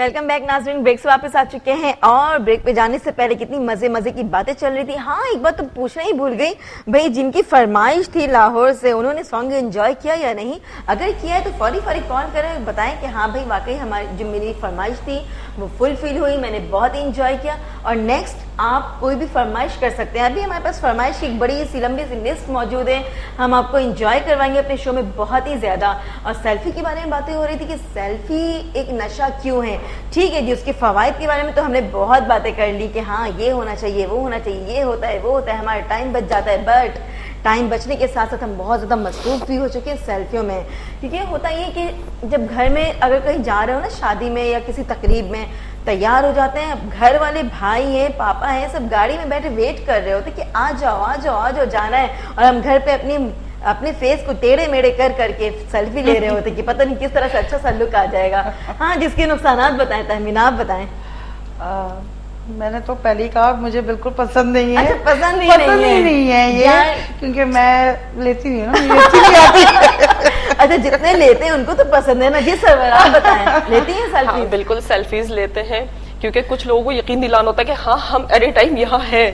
Welcome back नाज़रीन। Break से वापस आ चुके हैं और ब्रेक पे जाने से पहले कितनी मजे मजे की बातें चल रही थी। हाँ, एक बात तो पूछना ही भूल गई भाई, जिनकी फरमाइश थी लाहौर से, उन्होंने सॉन्ग एंजॉय किया या नहीं? अगर किया है तो फौरी कॉल करें, बताएं कि हाँ भाई वाकई हमारी जो मेरी फरमाइश थी वो फुलफिल हुई, मैंने बहुत ही इंजॉय किया। और नेक्स्ट आप कोई भी फरमाइश कर सकते हैं। अभी हमारे पास फरमाइश की एक बड़ी सी लंबी सी लिस्ट मौजूद है, हम आपको एंजॉय करवाएंगे अपने शो में बहुत ही ज्यादा। और सेल्फी के बारे में बातें हो रही थी कि सेल्फी एक नशा क्यों है। ठीक है जी, उसके फवायद के बारे में तो हमने बहुत बातें कर ली कि हाँ ये होना चाहिए, वो होना चाहिए, ये होता है, वो होता है, हमारा टाइम बच जाता है। बट टाइम बचने के साथ साथ हम बहुत ज्यादा मसरूफ भी हो चुके हैं सेल्फियों में। क्योंकि होता ये कि जब घर में अगर कहीं जा रहे हो ना, शादी में या किसी तकरीब में, तैयार हो जाते हैं, घर वाले भाई हैं, पापा हैं, सब गाड़ी में बैठे वेट कर रहे होते कि आ जाओ आ जाओ आ जाओ, जाना है। और हम घर पे अपने फेस को टेढ़े मेढ़े कर करके सेल्फी ले रहे होते कि पता नहीं किस तरह से अच्छा सा लुक आ जाएगा। हाँ, जिसके नुकसानात बताएं तहमीना, आप बताएं। मैंने तो पहले ही कहा मुझे बिल्कुल पसंद नहीं है। अच्छा, पसंद ही नहीं है ये, क्योंकि मैं लेती हूँ ना, ये अच्छी नहीं आती। अच्छा, जितने लेते हैं उनको तो पसंद है ना जी। सरवर आप बताएं, लेती हैं सेल्फी? हाँ, बिल्कुल सेल्फीज लेते हैं, क्योंकि कुछ लोगों को यकीन दिलाना होता है कि हाँ हम एनी टाइम यहाँ है।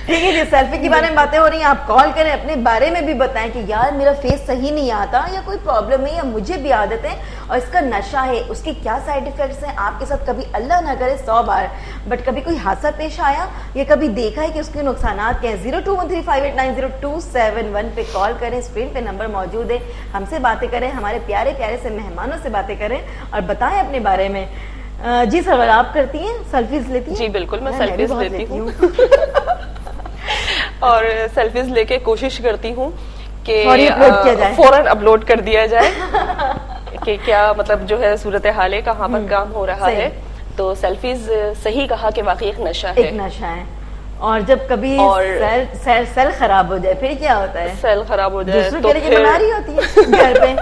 ठीक है जी, सेल्फी के बारे में बातें हो रही हैं, आप कॉल करें, अपने बारे में भी बताएं कि यार मेरा फेस सही नहीं आता, या कोई प्रॉब्लम है, या मुझे भी आदत है और इसका नशा है, उसके क्या साइड इफेक्ट्स हैं। आपके साथ कभी अल्लाह ना करे 100 बार बट कभी कोई हादसा पेश आया या कभी देखा है कि उसके नुकसानात क्या है? 0213589027 पे कॉल करें, स्क्रीन पे नंबर मौजूद है, हमसे बातें करें, हमारे प्यारे प्यारे से मेहमानों से बातें करें और बताएं अपने बारे में। जी सरवर, आप करती हैं सेल्फीज, लेती हैं? जी बिल्कुल, मैं सेल्फीज लेती हूँ। और सेल्फीज लेके कोशिश करती हूँ कि फौरन अपलोड कर दिया जाए कि क्या मतलब जो है सूरत हाल है, कहाँ पर काम हो रहा है। तो सेल्फीज सही कहा कि वाकई एक नशा है, एक नशा है। और जब कभी सेल खराब हो जाए फिर क्या होता है? सेल खराब हो जाए तो फिर बना रही होती है घर पे,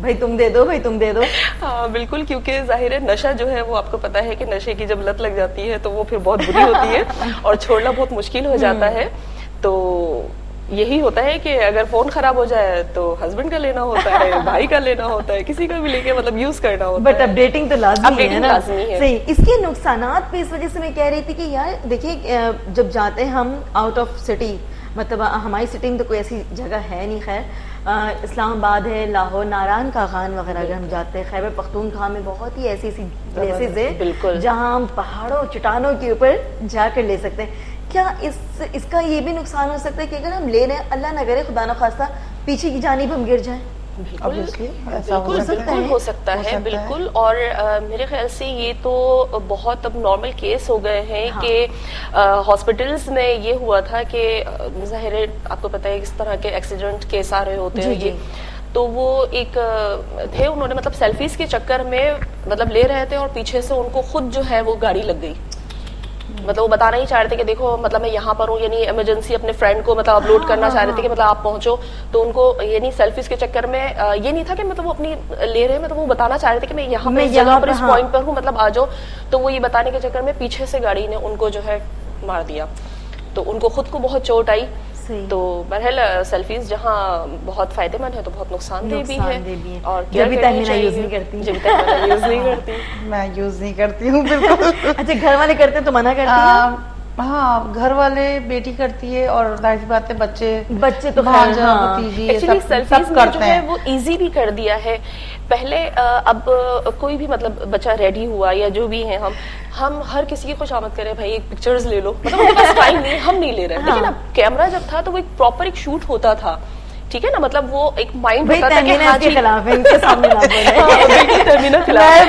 भाई तुम दे दो, भाई तुम दे दो। हाँ बिल्कुल, क्योंकि जाहिर है नशा जो है वो आपको पता है कि नशे की जब लत लग जाती है तो वो फिर बहुत बुरी होती है और छोड़ना बहुत मुश्किल हो जाता है। तो यही होता है कि अगर फोन खराब हो जाए तो हस्बैंड का लेना होता है, भाई का लेना होता है, किसी का भी लेके मतलब यूज करना होता है। बट अपडेटिंग तो लाजमी है ना? लाजमी है। सही। इसके नुकसानात पे इस वजह से मैं कह रही थी कि यार देखिए, जब जाते हैं हम आउट ऑफ सिटी, मतलब हमारी सिटी में तो कोई ऐसी जगह है नहीं, खैर इस्लामाबाद है, लाहौर, नारायण का खान वगैरह अगर हम जाते हैं, खैबर पख्तूनख्वा में बहुत ही ऐसी प्लेसेस है जहाँ हम पहाड़ों चट्टानों के ऊपर जाकर ले सकते हैं। क्या इसका ये भी नुकसान हो सकता है कि अगर हम ले रहे हैं, अल्लाह न करे खुदा न खास्ता, पीछे की जानिब हम गिर जाएं? बिल्कुल हो सकता है, बिल्कुल। और मेरे ख्याल से ये तो बहुत अब नॉर्मल केस हो गए हैं। हाँ। कि हॉस्पिटल्स में ये हुआ था कि जाहिर है आपको पता है इस तरह के एक्सीडेंट केस आ रहे होते हैं ये, तो वो एक थे, उन्होंने मतलब सेल्फीज के चक्कर में मतलब ले रहे थे और पीछे से उनको खुद जो है वो गाड़ी लग गई। मतलब वो बताना ही चाह रहे थे कि देखो मतलब मैं यहाँ पर हूँ, यानी इमरजेंसी अपने फ्रेंड को मतलब अपलोड करना चाह रहे थे कि मतलब आप पहुंचो। तो उनको यानी सेल्फीज के चक्कर में ये नहीं था कि मतलब वो अपनी ले रहे हैं, मतलब वो बताना चाह रहे थे कि मैं यहाँ पर इस जगह पर इस पॉइंट पर हूँ, मतलब आ जाओ। तो वो ये बताने के चक्कर में पीछे से गाड़ी ने उनको जो है मार दिया, तो उनको खुद को बहुत चोट आई। तो बहरहाल सेल्फीज जहाँ बहुत फायदेमंद है तो बहुत नुकसानदेह भी है। और जब भी तहमीना यूज नहीं करती, जब भी यूज नहीं करती, मैं यूज नहीं करती हूँ बिल्कुल। अच्छा, घर वाले करते हैं तो मना करती हैं? हाँ, घर वाले, बेटी करती है और जाहिर सी बात है बच्चे तो भांजा भतीजी एक्चुअली सेल्फीज में जो है वो इजी भी कर दिया है। पहले अब कोई भी मतलब बच्चा रेडी हुआ या जो भी है, हम हर किसी की खुशामद करें, भाई एक पिक्चर्स ले लो, मतलब उनके पास टाइम नहीं, हम नहीं ले रहे हैं। लेकिन अब कैमरा जब था तो वो एक प्रॉपर एक शूट होता था, ठीक है ना, मतलब वो एक माइंड होता था कि हाँ जी खिलाफ है, इनके सामने ना बोले।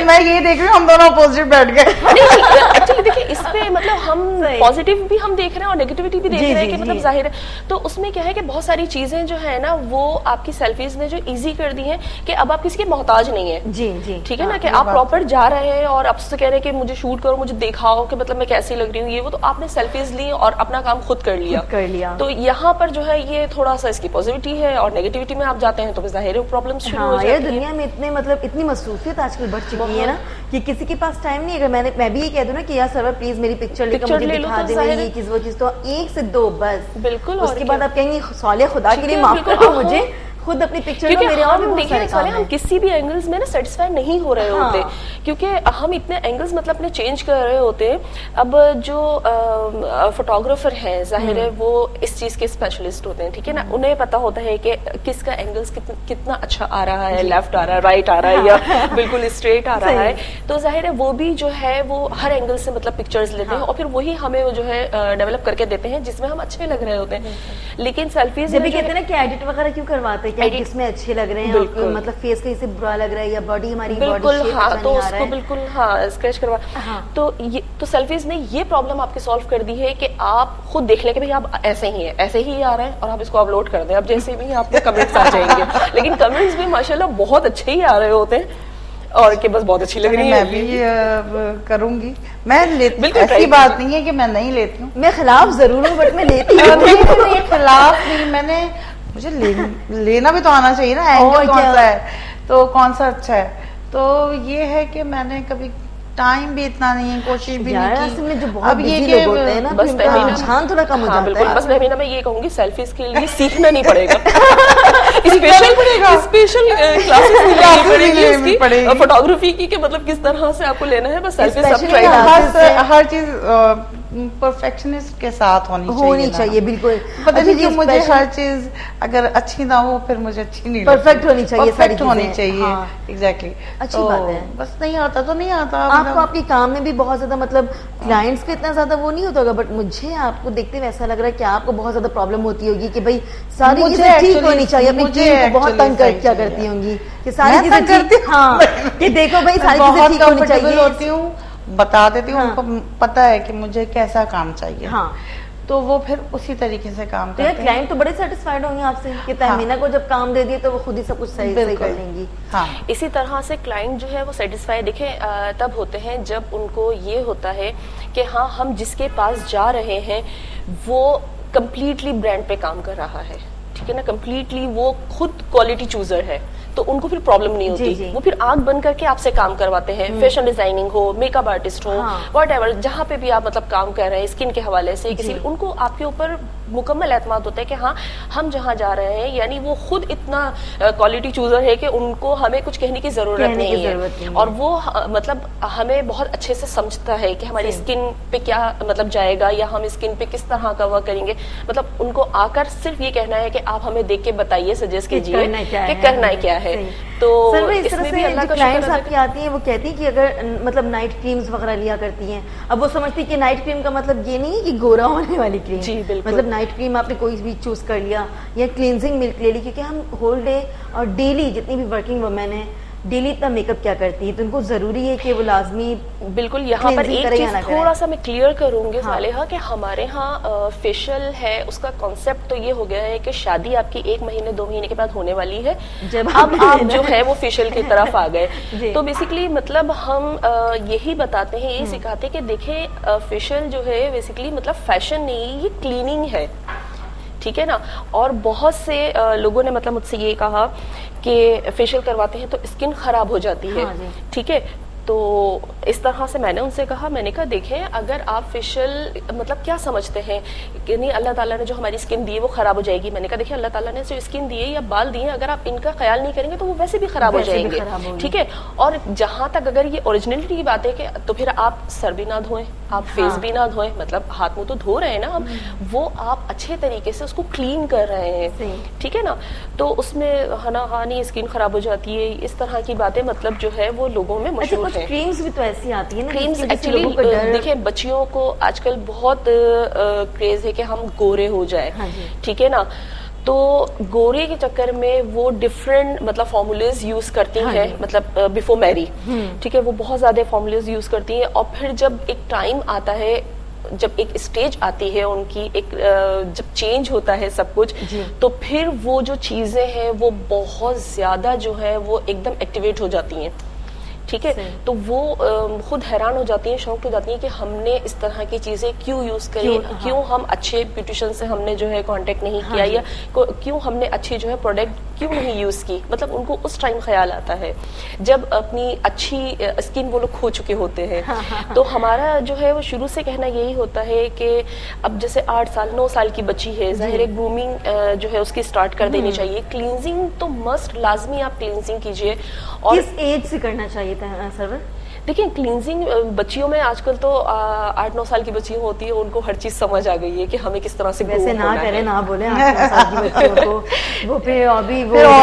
मैं ये देख रही हूँ हम दोनों अपोजिट बैठ गए। एक्चुअली देखिए इस पे मतलब हम पॉजिटिव भी हम देख रहे हैं और नेगेटिविटी भी देख रहे हैं कि मतलब जाहिर है। तो उसमें क्या है कि बहुत सारी चीजें जो है ना वो आपकी सेल्फीज ने जो इजी कर दी है कि अब आप किसी के मोहताज नहीं है। जी जी, ठीक है ना, कि आप प्रॉपर जा रहे हैं और आपसे कह रहे हैं कि मुझे शूट करो, मुझे दिखाओ कि मतलब मैं कैसी लग रही हूँ, ये वो, तो आपने सेल्फीज ली और अपना काम खुद कर लिया। तो यहाँ पर जो है ये थोड़ा सा इसकी पॉजिटिविटी है, और नेगेटिविटी में आप जाते हैं तो जाहिर है प्रॉब्लम्स शुरू हो जाती है। दुनिया में इतने मतलब इतनी मसरूफियत आजकल बढ़ चुकी है ना कि किसी के पास टाइम नहीं। अगर मैं भी ये कह दूं ना कि यार सर्वर प्लीज मेरी पिक्चर लेकर मुझे दिखा दे, ये चीज वो चीज, तो 1 से 2 बस। बिल्कुल। उसके बाद आप कहेंगे सौले खुदा के लिए माफ करो मुझे, खुद अपनी पिक्चर क्योंकि मेरे और भी हम बहुत देखिए सारे काम हम हैं। किसी भी एंगल्स में ना सेटिस्फाई नहीं हो रहे हाँ। होते, क्योंकि हम इतने एंगल्स मतलब अपने चेंज कर रहे होते हैं। अब जो फोटोग्राफर है जाहिर है वो इस चीज के स्पेशलिस्ट होते हैं, ठीक है ना, उन्हें पता होता है कि किसका एंगल्स कितना अच्छा आ रहा है, लेफ्ट आ रहा है, राइट आ रहा है या बिल्कुल स्ट्रेट आ रहा है। तो जाहिर है वो भी जो है वो हर एंगल से मतलब पिक्चर्स लेते हैं और फिर वही हमें वो जो है डेवलप करके देते हैं जिसमें हम अच्छे लग रहे होते हैं। लेकिन सेल्फीज जब भी कहते हैं ना कि एडिट वगैरह क्यों करवाते हैं, कि किसमें अच्छे लग रहे हैं, बिल्कुल। मतलब फेस कहीं से बुरा लग रहा है या बॉडी हमारी बिल्कुल, बॉडी हाँ, तो उसको बिल्कुल हाँ स्क्रैच करवा। तो सेल्फीज ने ये प्रॉब्लम आपकी सॉल्व कर दी है कि आप खुद देख लें कि भाई आप ऐसे ही है, ऐसे ही आ रहा है और आप इसको अपलोड कर दें, अब जैसे भी आपको कमेंट्स आ जाएंगे। लेकिन कमेंट्स भी माशाल्लाह बहुत अच्छे ही आ रहे होते हैं और कि बस बहुत अच्छी लग रही है। मैं भी करूंगी, मैं बिल्कुल ऐसी बात नहीं है कि मैं नहीं लेती हूँ, मैं खिलाफ जरूर हूँ बट मैं लेती हूँ। मैं खिलाफ नहीं, मुझे लेना भी तो आना चाहिए ना, एंगल कौन सा है तो कौन सा अच्छा है। तो ये है कि मैंने कभी टाइम भी इतना नहीं है, कोशिश भी नहीं की। असल में जो बहुत बिजी लोग होते हैं ना, बस रुझान थोड़ा कम हो जाता है। बस महमीना मैं ये कहूंगी सेल्फीज के लिए सीखना नहीं पड़ेगा, स्पेशल क्लासेस लेनी पड़ेगी फोटोग्राफी की, मतलब किस तरह से आपको लेना है, बस सेल्फी सब ट्राई हर चीज परफेक्शनिस्ट के साथ होनी चाहिए। बिल्कुल, पता नहीं क्यों मुझे हर चीज अगर अच्छी ना हो फिर मुझे अच्छी नहीं लगती। परफेक्ट होनी चाहिए, परफेक्ट होनी चाहिए। एग्जैक्टली, अच्छी बात है। बस नहीं आता तो नहीं आता। आपको आपके काम में भी बहुत ज्यादा मतलब क्लाइंट्स का इतना ज्यादा वो नहीं होता होगा, बट मुझे आपको देखते हुए ऐसा लग रहा है कि आपको बहुत ज्यादा प्रॉब्लम होती होगी कि भाई सारी चीजें ठीक होनी चाहिए। अपनी टीम को बहुत तंग क्या करती होंगी कि सारी चीजें ठीक, हाँ कि देखो भाई सारी चीजें ठीक होनी चाहिए। होती हूँ, बता देती हूँ, उनको पता है कि मुझे कैसा काम चाहिए, हाँ, तो वो फिर उसी तरीके से काम करते हैं। क्लाइंट तो बड़े सेटिस्फाइड होंगे आपसे कि तहमीना को जब काम दे दिए तो वो खुद ही सब कुछ सही कर लेंगी। हाँ, इसी तरह से क्लाइंट जो है वो सेटिस्फाई देखे तब होते हैं जब उनको ये होता है कि हाँ हम जिसके पास जा रहे हैं वो कंप्लीटली ब्रांड पे काम कर रहा है, ठीक है ना, कंप्लीटली वो खुद क्वालिटी चूजर है, तो उनको फिर प्रॉब्लम नहीं होती। वो फिर आंख बंद करके आपसे काम करवाते हैं, फैशन डिजाइनिंग हो, मेकअप आर्टिस्ट हो, व्हाटएवर, जहां पे भी आप मतलब काम कर रहे हैं स्किन के हवाले से, किसी उनको आपके ऊपर मुकम्मल एतमाद होता है कि हाँ हम जहाँ जा रहे हैं, यानी वो खुद इतना क्वालिटी चूजर है कि उनको हमें कुछ कहने की जरूरत नहीं है। और वो मतलब हमें बहुत अच्छे से समझता है कि हमारी स्किन पे क्या मतलब जाएगा या हम स्किन पे किस तरह का वर्क करेंगे। मतलब उनको आकर सिर्फ ये कहना है कि आप हमें देख के बताइए, सजेस्ट कीजिए कि करना क्या है। तो इसमें भी अल्लाह का क्लाइंट्स आपकी आती हैं, वो कहती हैं कि अगर मतलब नाइट क्रीम्स वगैरह लिया करती हैं, अब वो समझती है कि नाइट क्रीम का मतलब ये नहीं है कि गोरा होने वाली क्रीम। जी बिल्कुल, मतलब नाइट क्रीम आपने कोई भी चूज कर लिया या क्लींजिंग मिल्क ले ली, क्योंकि हम होल डे और डेली जितनी भी वर्किंग वुमेन है डेली इतना मेकअप क्या करती है, तो उनको जरूरी है कि वो लाजमी बिल्कुल। यहाँ पर एक चीज थोड़ा सा मैं क्लियर करूंगी सालेहा कि हमारे यहाँ फेशियल है उसका कॉन्सेप्ट तो ये हो गया है कि शादी आपकी 1 महीने 2 महीने के बाद होने वाली है, जब अब आप जो है वो फेशियल की तरफ आ गए। तो बेसिकली मतलब हम यही बताते हैं, यही सिखाते हैं कि देखें फेशियल जो है बेसिकली मतलब फैशन नहीं, ये क्लीनिंग है, ठीक है ना। और बहुत से लोगों ने मतलब मुझसे ये कहा कि फेशियल करवाते हैं तो स्किन खराब हो जाती है, ठीक है। तो इस तरह से मैंने उनसे कहा, मैंने कहा देखें अगर आप फेशियल मतलब क्या समझते हैं कि नहीं अल्लाह ताला ने जो हमारी स्किन दी है वो खराब हो जाएगी। मैंने कहा देखिए अल्लाह ताला ने जो स्किन दी है या बाल दिए, अगर आप इनका ख्याल नहीं करेंगे तो वो वैसे भी खराब हो जाएंगे, ठीक है। और जहां तक अगर ये ओरिजिनलिटी की बात है कि तो फिर आप सर भी ना धोएं, आप फेस भी ना धोएं, मतलब हाथ मुंह तो धो रहे हैं ना हम, वो आप अच्छे तरीके से उसको क्लीन कर रहे हैं, ठीक है ना। तो उसमें हानी स्किन खराब हो जाती है, इस तरह की बातें मतलब जो है वो लोगों में मशहूर है। क्रीम्स भी तो ऐसी आती है ना, क्रीम्स एक्चुअली देखिए बच्चियों को आजकल बहुत क्रेज है कि हम गोरे हो जाए, ठीक है ना। तो गोरे के चक्कर में वो डिफरेंट मतलब फॉर्मूलेज यूज करती हैं, मतलब बिफोर मैरी, ठीक है, वो बहुत ज्यादा फॉर्मूलेज यूज करती हैं। और फिर जब एक टाइम आता है, जब एक स्टेज आती है उनकी, एक जब चेंज होता है सब कुछ, तो फिर वो जो चीजें हैं वो बहुत ज्यादा जो है वो एकदम एक्टिवेट हो जाती हैं, ठीक है। तो वो खुद हैरान हो जाती हैं, शौक हो जाती हैं कि हमने इस तरह की चीजें क्यों यूज करी, क्यों हम अच्छे ब्यूटिशियन से हमने जो है कांटेक्ट नहीं किया, या क्यों हमने अच्छी जो है प्रोडक्ट क्यों नहीं यूज की, मतलब उनको उस टाइम ख्याल आता है जब अपनी अच्छी स्किन वो लोग खो चुके होते हैं। तो हमारा जो है वो शुरू से कहना यही होता है कि अब जैसे 8 साल 9 साल की बच्ची है, जाहिर है ग्रूमिंग जो है उसकी स्टार्ट कर देनी चाहिए। क्लींजिंग तो मस्ट लाजमी आप क्लींजिंग कीजिए। और किस एज से करना चाहिए था सरवर? देखिए क्लींजिंग बच्चियों में आजकल तो 8-9 साल की बच्चियां होती है, उनको हर चीज समझ आ गई है कि हमें किस तरह से वैसे ना करें, ना बोले 8-9 साल की बच्चियों को, वो फिर और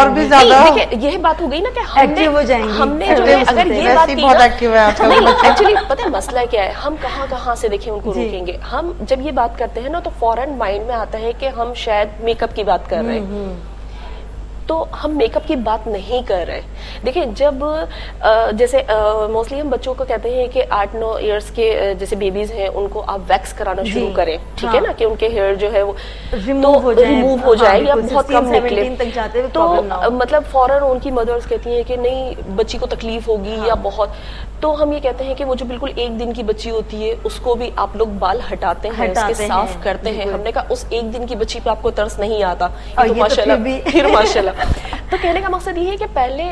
भी ज्यादा देखिए यही बात हो गई ना कि एक्टिव हो जाएंगी। हमने जो है अगर ये बात की बहुत एक्टिव है आजकल। नहीं एक्चुअली पता है मसला क्या है, हम कहाँ से देखें उनको रोकेंगे। हम जब ये बात करते हैं ना तो फौरन माइंड में आता है कि हम शायद मेकअप की बात कर रहे हैं, तो हम मेकअप की बात नहीं कर रहे। देखिए जब जैसे मोस्टली हम बच्चों को कहते हैं कि 8-9 इयर्स के जैसे बेबीज हैं उनको आप वैक्स कराना शुरू करें, ठीक है ना, कि उनके हेयर जो है वो रिमूव हो जाए या बहुत कम निकले, तो मतलब फौरन उनकी मदर्स कहती हैं कि नहीं बच्ची को तकलीफ होगी या बहुत, तो हम ये कहते हैं कि वो जो बिल्कुल 1 दिन की बच्ची होती है उसको भी आप लोग बाल हटाते हैं, उसके साफ करते हैं। हमने कहा उस 1 दिन की बच्ची पे आपको तरस नहीं आता, तो माशाल्लाह फिर माशाल्लाह। तो कहने का मकसद ये है कि पहले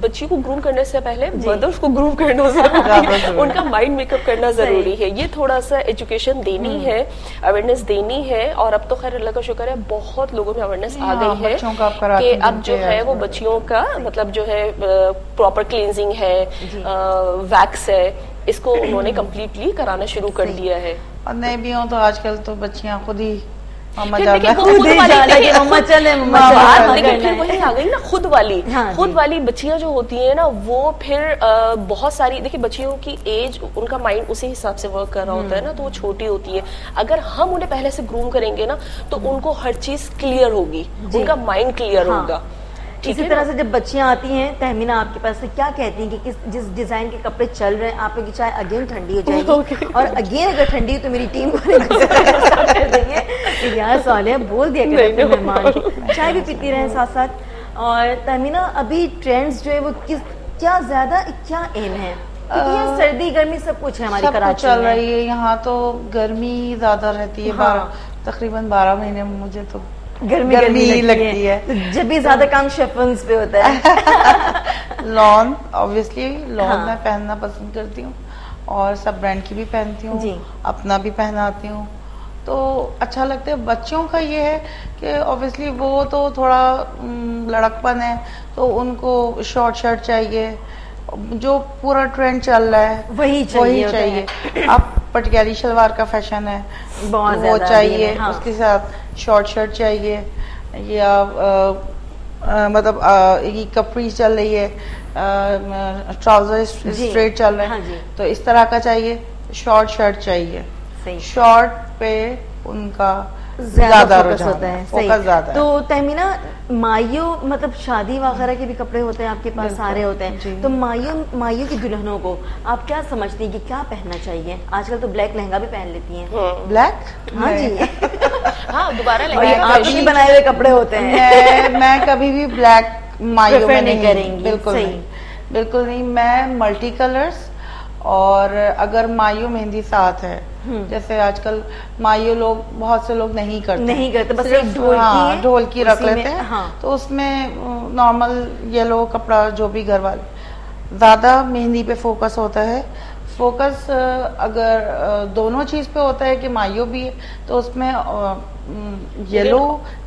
बच्ची को ग्रूम करने से पहले मदर्स को ग्रूम करना जरूरी है, उनका माइंड मेकअप करना जरूरी है। ये थोड़ा सा एजुकेशन देनी है, अवेयरनेस देनी है। और अब तो खैर अल्लाह का शुक्र है बहुत लोगों में अवेयरनेस आ गई है कि अब जो है वो बच्चियों का मतलब जो है प्रॉपर क्लींजिंग है, वैक्स है, इसको उन्होंने कम्प्लीटली कराना शुरू कर दिया है। और नहीं भी हो तो आजकल तो बच्चियां खुद ही लेकिन वही आ गई ना खुद वाली बच्चियां जो होती है ना, वो फिर बहुत सारी देखिए बच्चियों की एज, उनका माइंड उसी हिसाब से वर्क कर रहा होता है ना, तो वो छोटी होती है। अगर हम उन्हें पहले से ग्रूम करेंगे ना तो उनको हर चीज क्लियर होगी, उनका माइंड क्लियर होगा। इसी तरह से जब बच्चियां आती हैं, तहमीना आपके पास से क्या कहती हैं कि जिस डिजाइन के कपड़े चल रहे हैं, आप लोग की चाय अगेन ठंडी हो जाएगी और अगेन अगर ठंडी हो तो मेरी टीम को कर देंगे यार साले बोल दिया करते मेहमान को चाय भी पीती रहे साथ साथ। और तहमीना अभी ट्रेंड्स जो है वो क्या ज्यादा क्या एम है? सर्दी गर्मी सब कुछ है हमारी कराची चल रही है, यहाँ तो गर्मी ज्यादा रहती है, तकरीबन 12 महीने मुझे तो गर्मी लगती है। जब भी ज्यादा काम शिफॉन्स पे होता है। लॉन ऑब्वियसली लॉन मैं पहनना पसंद करती हूँ और सब ब्रांड की भी पहनती हूँ, अपना भी पहनाती हूँ, तो अच्छा लगता है। बच्चों का ये है कि ऑब्वियसली वो तो थोड़ा लड़कपन है तो उनको शॉर्ट शर्ट चाहिए, जो पूरा ट्रेंड चल रहा है वही चाहिए। अब पटियाली शलवार का फैशन है, वो चाहिए, उसके साथ शॉर्ट शर्ट चाहिए, या मतलब ये कपड़ी चल रही है, ट्राउजर स्ट्रेट चल रहे हैं, तो इस तरह का चाहिए, शॉर्ट शर्ट चाहिए। शॉर्ट पे उनका ज्यादा फोकस होता है, फोकस ज्यादा। तो तहमीना माइयो मतलब शादी वगैरह के भी कपड़े होते हैं आपके पास, सारे होते हैं, तो माइयो की दुल्हनों को आप क्या समझती हैं कि क्या पहनना चाहिए? आजकल तो ब्लैक लहंगा भी पहन लेती हैं। ब्लैक? हाँ जी। हाँ दोबारा लहंगा आपके बनाए हुए कपड़े होते हैं। मैं कभी भी ब्लैक माइयो में नहीं करेंगी, बिल्कुल नहीं। मैं मल्टी कलर्स, और अगर माइयो मेहंदी साथ है, जैसे आजकल माइयो लोग बहुत से लोग नहीं करते बस एक ढोल की रख लेते हैं, तो उसमें नॉर्मल येलो कपड़ा जो भी घर वाले, ज्यादा मेहंदी पे फोकस होता है। फोकस अगर दोनों चीज पे होता है कि माइयो भी है तो उसमें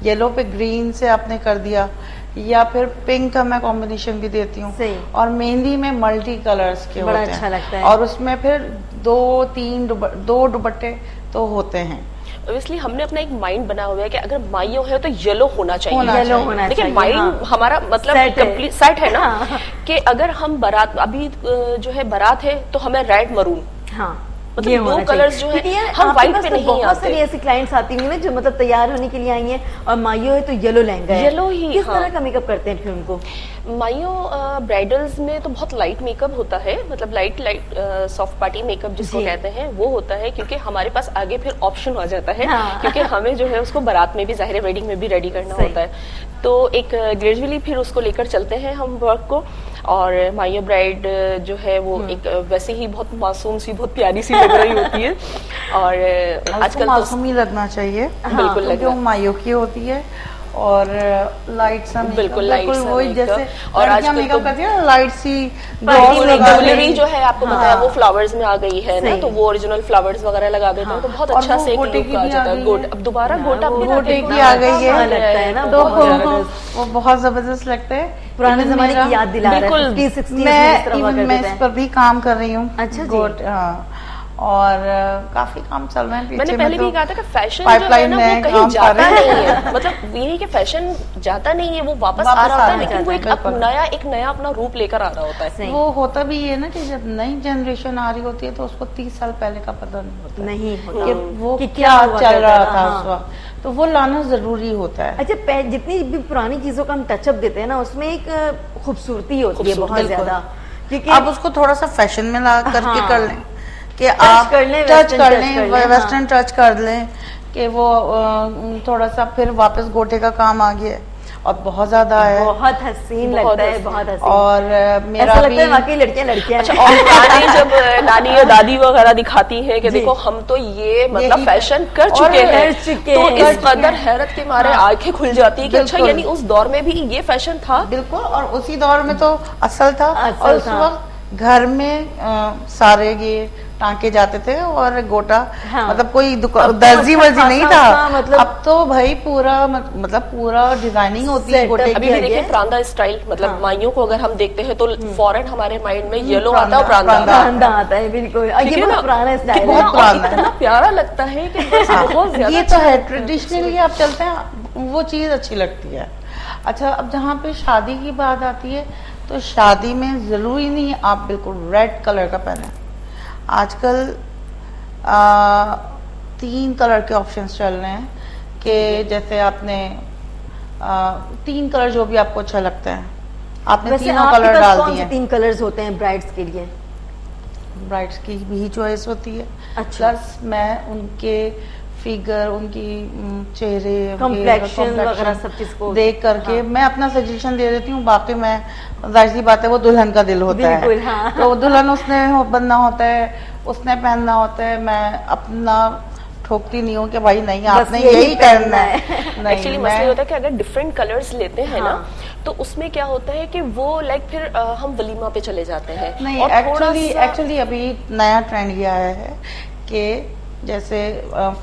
येलो पे ग्रीन से आपने कर दिया, या फिर पिंक का मैं कॉम्बिनेशन भी देती हूँ, और मेहंदी में मल्टी कलर्स के बड़ा होते अच्छा हैं, लगता है। और उसमें फिर 2 दुपट्टे तो होते हैं। ऑब्वियसली हमने अपना एक माइंड बना हुआ है कि अगर माइयो है तो येलो होना चाहिए, येलो होना चाहिए। देखिए माइंड हमारा मतलब कंप्लीट सेट है ना, कि अगर हम बारात अभी जो है बारात है तो हमें रेड मरून, मतलब 2 कलर्स जो है हम व्हाइट पे नहीं आते। बहुत सारी ऐसी क्लाइंट्स आती हुई ना जो मतलब तैयार होने के लिए आई हैं और माइयो है तो येलो लहंगा है, येलो ही। किस तरह का मेकअप करते हैं फिर उनको? माइयो ब्राइडल्स में तो बहुत लाइट मेकअप होता है, मतलब लाइट सॉफ्ट पार्टी मेकअप जिसको कहते हैं वो होता है, क्योंकि हमारे पास आगे फिर ऑप्शन आ जाता है, क्योंकि हमें जो है उसको बारात में भी जाहिर वेडिंग में भी रेडी करना होता है, तो एक ग्रेजुअली फिर उसको लेकर चलते हैं हम वर्क को। और माइयो ब्राइड जो है वो एक वैसे ही बहुत मासूम सी बहुत प्यारी सी लग रही होती है, और आजकल मासूम ही लगना चाहिए, बिल्कुल जो माइयो की होती है। और लाइट सा बिल्कुल वही जैसे और लड़कियां मेकअप करती है ना, लाइट सी ज्वेलरी जो है आपको बताया वो फ्लावर्स में आ गई है ना, तो वो ओरिजिनल फ्लावर्स वगैरह लगा देते हैं तो बहुत अच्छा से लुक आ जाता है। अब दोबारा गोटा की आ गई है, लगता है ना, तो वो बहुत जबरदस्त लगता है, पुराने जमाने की याद दिला रहा है। मैं इस पर भी काम कर रही हूँ। अच्छा और काफी काम चल रहा है। मैंने पहले भी कहा था कि फैशन जो है ना वो कहीं जाता नहीं है, मतलब यही कि फैशन जाता नहीं है, वो वापस आ रहा होता है, लेकिन वो एक नया अपना रूप लेकर आ रहा होता है। वो होता भी है ना कि जब नई जनरेशन आ रही होती है तो उसको 30 साल पहले का पता नहीं होता, नहीं कि वो क्या चल रहा था उस वक्त, तो वो लाना जरूरी होता है। अच्छा, जितनी भी पुरानी चीजों का हम टचअप देते हैं ना, उसमें एक खूबसूरती होती है बहुत ज्यादा, क्योंकि आप उसको थोड़ा सा फैशन में ला करके कर लें, कि आप टच कर लें, वेस्टर्न टच कर लें, कि वो थोड़ा सा फिर वापस गोटे का काम आ गया और बहुत ज्यादा है, बहुत हसीन लगता है, बहुत हसीन। और मेरा ऐसा लगता है वाकई लड़कियां अच्छा, और नानी जब नानी या दादी वगैरह दिखाती है कि देखो हम तो ये मतलब फैशन कर चुके हैं, तो इस कदर हैरत के मारे आंखें खुल जाती है कि अच्छा यानी उस दौर में भी ये फैशन था। बिल्कुल, और उसी दौर में तो असल था, और उस वक्त घर में सारे ये टांके जाते थे और गोटा, मतलब कोई दर्जी वर्जी नहीं था, मतलब अब तो भाई पूरा मतलब पूरा डिजाइनिंग होती है गोटे की। अभी भी देखिए प्रांदा स्टाइल, मतलब माइयों को अगर हम देखते हैं तो फौरन हमारे माइंड में येलो आता है, प्रांदा आता है, बिल्कुल पुराना स्टाइल, बहुत पुराना, इतना प्यारा लगता है कि बहुत ज्यादा ये तो है ट्रेडिशनली आप चलते हैं, वो चीज अच्छी लगती है। अच्छा, अब जहाँ पे शादी की बात आती है तो शादी में जरूरी नहीं है आप बिल्कुल रेड कलर का पहने। आजकल 3 कलर के ऑप्शंस चल रहे हैं, कि जैसे आपने 3 कलर जो भी आपको अच्छा लगता है आपने तीनों कलर डाल दिए। 3 कलर्स होते हैं ब्राइड्स के लिए? ब्राइड्स की भी चॉइस होती है। अच्छा। प्लस मैं उनके फिगर, उनकी चेहरे, कॉम्प्लेक्शन वगैरह सब चीज को देख करके मैं अपना सजेशन दे देती हूँ। बाकी मैं जाहिर सी बात है वो दुल्हन का दिल होता है, तो दुल्हन उसने बनना होता है, उसने पहनना होता है। मैं अपना ठोकती नहीं हूँ कि भाई नहीं आपने यही पहनना है। एक्चुअली मसला होता है कि अगर डिफरेंट कलर्स लेते हैं ना, तो उसमें क्या होता है कि वो लाइक फिर हम वलीमा पे चले जाते हैं। नहीं, एक्चुअली अभी नया ट्रेंड ये आया है कि जैसे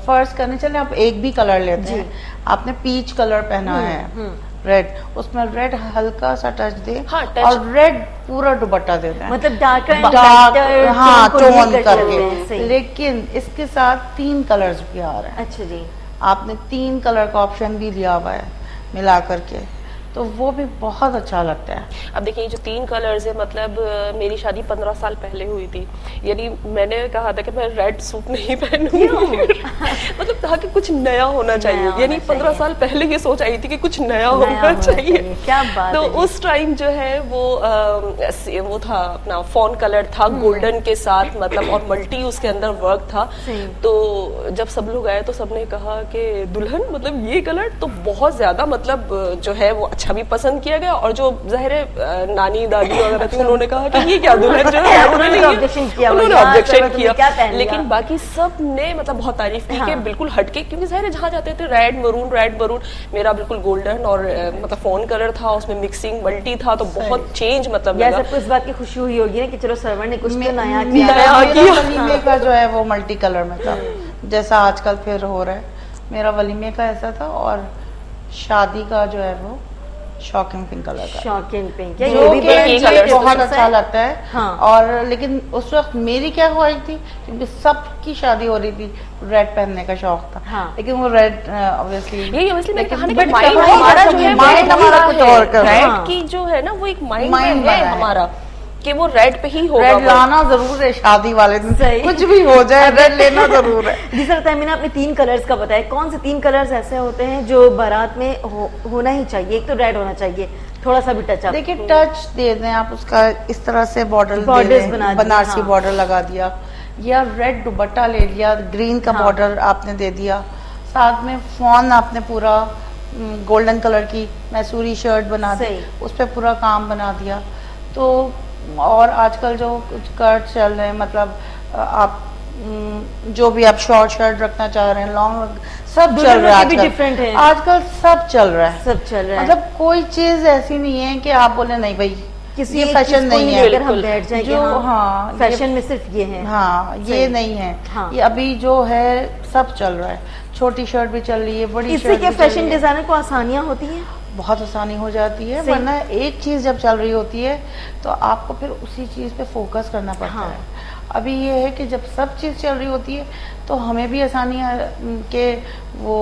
फर्स्ट करने चले आप एक भी कलर लेते हैं, आपने पीच कलर पहना है, रेड, उसमें रेड हल्का सा टच दे, और रेड पूरा दुपट्टा देते हैं, मतलब डार्क टोन करके। लेकिन इसके साथ 3 कलर्स भी आ रहे हैं। अच्छा जी, आपने 3 कलर का ऑप्शन भी दिया हुआ है मिला करके, तो वो भी बहुत अच्छा लगता है। अब देखिए जो 3 कलर्स है, मतलब मेरी शादी 15 साल पहले हुई थी, यानी मैंने कहा था कि मैं रेड सूट नहीं पहनूंगी मतलब था कि कुछ नया होना चाहिए, यानी 15 साल पहले ये सोच आई थी कि कुछ नया होना चाहिए। क्या बात तो उस टाइम जो है वो था अपना फोन कलर था गोल्डन के साथ, मतलब और मल्टी उसके अंदर वर्क था। तो जब सब लोग आए तो सबने कहा कि दुल्हन मतलब ये कलर तो बहुत ज्यादा मतलब जो है वो अच्छा भी पसंद किया गया, और जो ज़ाहिर नानी दादी वगैरह थी उन्होंने कहा कि ये क्या दुल्हन जो है, उन्होंने ऑब्जेक्शन किया, लेकिन बाकी सब ने मतलब बहुत तारीफ की कि बिल्कुल हटके, क्योंकि ज़ाहिर जहाँ जाते थे रेड मरून, मेरा बिल्कुल गोल्डन और मतलब फोन कलर था, उसमें मिक्सिंग मल्टी था, तो बहुत चेंज मतलब लगा। सबको इस बात की खुशी हुई होगी ना कि चलो सर्वर ने कुछ नया किया। वलीमे का जो है वो मल्टी कलर में था, जैसा आजकल फिर हो रहा है। मेरा वलीमे का ऐसा था, और शादी का जो है वो शॉकिंग पिंक कलर का, शॉकिंग पिंक, जो कि बहुत अच्छा लगता है। हाँ। और लेकिन उस वक्त मेरी क्या ख्वाहिश थी, क्योंकि सबकी शादी हो रही थी, रेड पहनने का शौक था। हाँ। लेकिन वो रेड ऑब्वियसली रेड की जो है ना वो एक माइंड है हमारा कि वो रेड पे ही होगा। रेड लाना जरूर है शादी वाले दिन, कुछ भी हो जाए रेड लेना जरूर है। जी सर, तहमीना आपने 3 कलर्स का बताया, कौन से 3 कलर्स ऐसे होते हैं जो बारात में होना ही चाहिए? एक तो रेड होना चाहिए, थोड़ा सा भी टच अप, देखिए टच दे दें आप उसका, इस तरह से बॉर्डर बनारसी बॉर्डर लगा दिया, या रेड दुपट्टा ले लिया, ग्रीन का बॉर्डर आपने दे दिया, साथ में फॉन आपने पूरा गोल्डन कलर की मैसूरी शर्ट बना दी, उस पर पूरा काम बना दिया। तो और आजकल जो कुछ कर्ट चल रहे हैं, मतलब आप जो भी आप शॉर्ट शर्ट रखना चाह रहे हैं, लॉन्ग, सब चल रहा है डिफरेंट है आजकल, सब चल रहा है, सब चल रहा है। मतलब कोई चीज ऐसी नहीं है कि आप बोले नहीं भाई किसी ये फैशन नहीं है, अगर हम बैठ जाए जो हाँ फैशन में सिर्फ ये है, हाँ ये नहीं है, हाँ। ये अभी जो है सब चल रहा है, छोटी शर्ट भी चल रही है, बड़ी इससे क्या फैशन डिजाइनर को आसानियां होती हैं? बहुत आसानी हो जाती है, वरना एक चीज जब चल रही होती है तो आपको फिर उसी चीज पे फोकस करना पड़ता हाँ। है। अभी ये है कि जब सब चीज चल रही होती है तो हमें भी आसानी के वो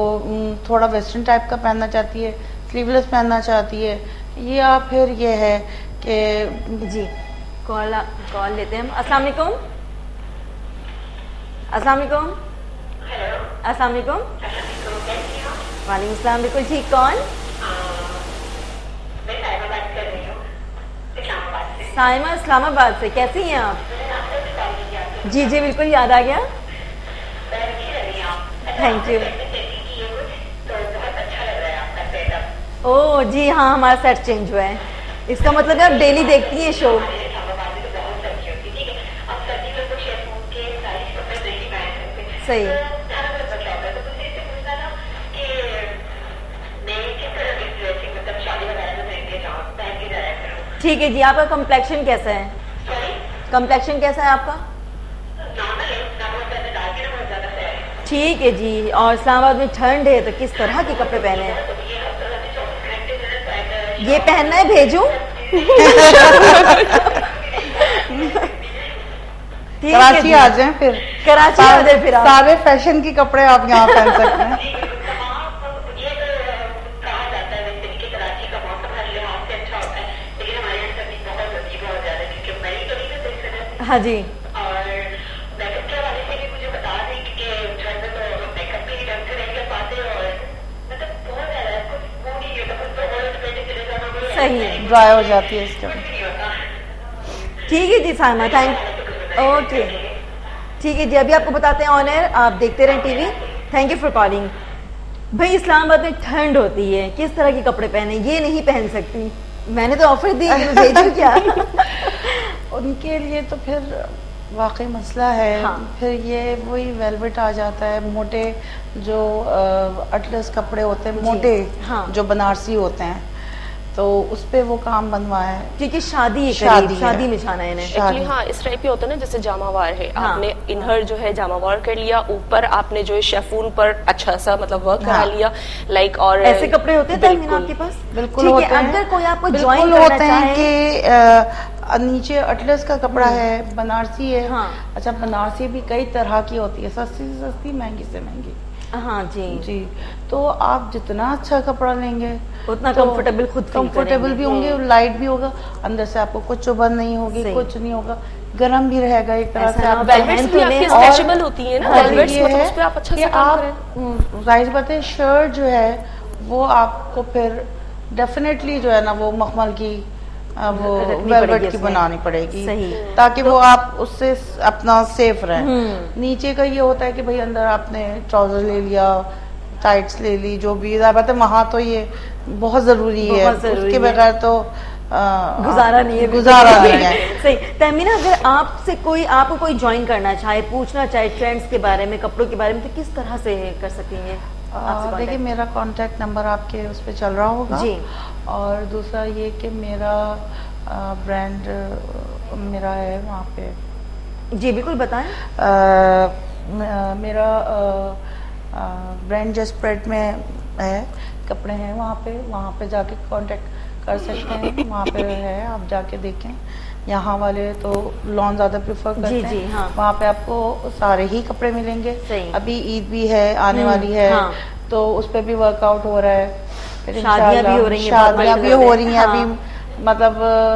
थोड़ा वेस्टर्न टाइप का पहनना चाहती है, स्लीवलेस पहनना चाहती है, या फिर ये है कि जी कॉल लेते हैं हम। अस्सलाम वालेकुम। अस्सलाम वालेकुम। अस्सलाम वालेकुम। वालेकुम अस्सलाम। बिल्कुल ठीक। कौन? साइमा इस्लामाबाद से। कैसी हैं आप? जी जी बिल्कुल याद आ गया। Thank you. ओह जी हाँ, हमारा सेट चेंज हुआ है, इसका मतलब है आप डेली देखती हैं शो। सही। ठीक है जी। आपका कम्प्लेक्शन कैसा है? कम्प्लेक्शन कैसा है आपका? ठीक है जी। और इस्लामाबाद में ठंड है तो किस तरह के कपड़े पहने हैं? ये पहनना है, भेजूं? कराची आ जाएं फिर, कराची आ जाए फिर। सारे फैशन के कपड़े आप यहाँ पहन सकते हैं। हाँ जी। और मेकअप के हवाले से भी मुझे बता दें कि घर में तो मेकअप भी ढंग से नहीं कर पाते, और मतलब बहुत ज्यादा कुछ वो नहीं होता, कुछ तो और ऑटोमेटिक चले जाना, सही है, ड्राई हो जाती है इसके। ठीक है जी साइमा, थैंक। ओके ठीक है जी। अभी आपको बताते हैं ऑन एयर, आप देखते रहें TV. Thank you for calling. भाई इस्लामाबाद में ठंड होती है, किस तरह के कपड़े पहने? ये नहीं पहन सकती, मैंने तो ऑफर दी कि मैं भेजूं क्या? उनके लिए तो फिर वाकई मसला है। हाँ। फिर ये वही वेलवेट आ जाता है, मोटे जो अटलस कपड़े होते हैं, मोटे हाँ। जो बनारसी होते हैं, तो उस पे वो काम बनवाया है, क्योंकि शादी है, शादी में जाना है इन्हें। एक्चुअली हाँ, इस टाइप के होता है ना, जैसे जामावार है, हाँ। आपने इनहर जो है जामावार कर लिया, ऊपर आपने जो है शेफून पर अच्छा सा मतलब वर्क करा लिया, लाइक, और ऐसे कपड़े होते हैं तहमीना आपके पास? बिल्कुल ठीक होते है। हैं, अगर कोई आपको बिल्कुल ज्वाइन करना होते हैं चाहे कि नीचे अटलस का कपड़ा है, बनारसी है। हाँ। अच्छा, बनारसी भी कई तरह की होती है, सस्ती से सस्ती, महंगी से महंगी। हाँ जी जी, तो आप जितना अच्छा कपड़ा लेंगे उतना तो कंफर्टेबल खुद फील कंफर्टेबल करेंगे। भी होंगे, लाइट भी होगा, अंदर से आपको कुछ चुभन नहीं होगी, सही। कुछ नहीं होगा, गर्म भी रहेगा एक तरह से। आप वेलवेट्स भी आपकी स्ट्रेचेबल होती है ना, वेलवेट्स मतलब उस पे आप अच्छा से काम करें। जाहिर बात है, शर्ट जो है वो आपको फिर डेफिनेटली जो है ना वो मखमल की वो वेलवेट की बनानी पड़ेगी, ताकि वो आप उससे अपना सेफ रहे। नीचे का ये होता है कि भाई अंदर आपने ट्राउजर ले लिया, टाइट्स ले ली, जो भी बात है, वहां तो ये बहुत जरूरी है, उसके बगैर तो गुजारा नहीं है, गुजारा नहीं है। सही। तहमीना, अगर आपसे कोई आपको कोई ज्वाइन करना चाहे, पूछना चाहे ट्रेंड्स के बारे में, कपड़ों के बारे में, तो किस तरह से कर सकेंगे? देखिए, मेरा कांटेक्ट नंबर आपके उस पर चल रहा होगा जी। और दूसरा ये कि मेरा ब्रांड मेरा है वहाँ पे। जी बिल्कुल बताएं। मेरा ब्रांड जसप्रेड में है, कपड़े हैं वहाँ पे जाके कांटेक्ट कर सकते हैं, वहाँ पे है, आप जाके देखें। यहाँ वाले तो लॉन ज्यादा प्रेफर करते हैं। जी, हाँ। वहाँ पे आपको सारे ही कपड़े मिलेंगे। अभी ईद भी है, आने वाली है, हाँ। तो उस पे भी वर्कआउट हो रहा है, शादियां भी हो रही हैं, शादियां भी हो रही हैं। हाँ। अभी मतलब